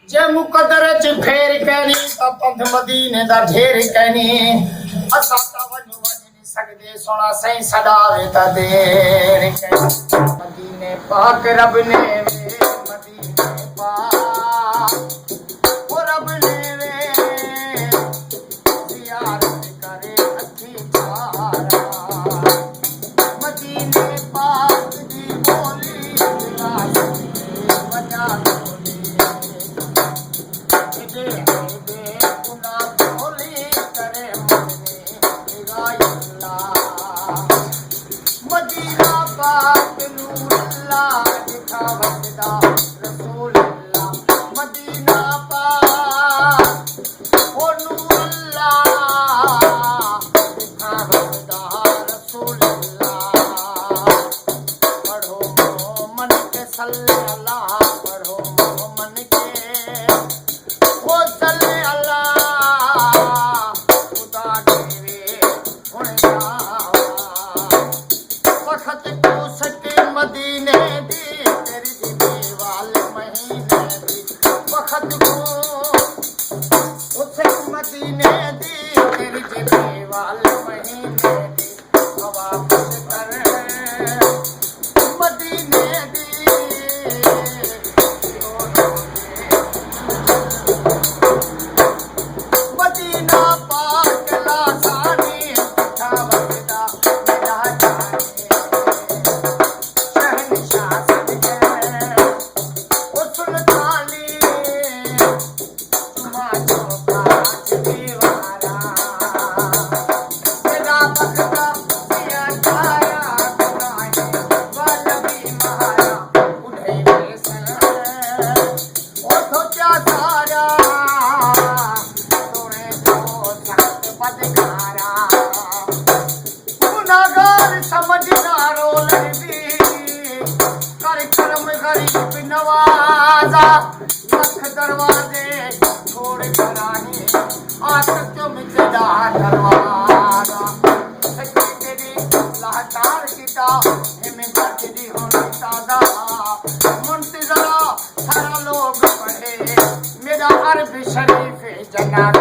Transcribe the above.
जे मुकदर च फेर कहनी तो पंथ मदीने दा ढेर कहनी असा ता वनु वञ नहीं सकदे सोना सही सदावे ता देर कहनी मदीने पाक रब ने वे मदीने पाक ओ रब ने वे जियारत करे अखी पारा मदीने पाक दी बोली बजा मदीना पाक नूरुल्लाह दिखा वजदा रसूलुल्लाह मदीना पाक ओ नूरुल्लाह दिखा वजदा रसूलुल्लाह पढ़ो मोमन के सल्ले अल्लाह पढ़ो मोमन के ओ सल्ले अल्लाह खुदा देवे हुण वक्त को सके मदीने दी तेरी दीदी वाले महीने दी वक्त को उसे मदीने दी तेरी दीदी वाले महीने दी हवा कुछ कर मदीने दी मदीना पाक लासानी दिखा वजदा मेरा जाने समझदारो लड़बी कर करम गरीब नवाजा लख दरवाजे छोड़ करानी आसक मिटदा दरवाजा तेरी लहकार किता हिम्मत तेरी होनी ताजा मुंतजरा सारा लोग पढ़े मेरा अरब शरीफ जना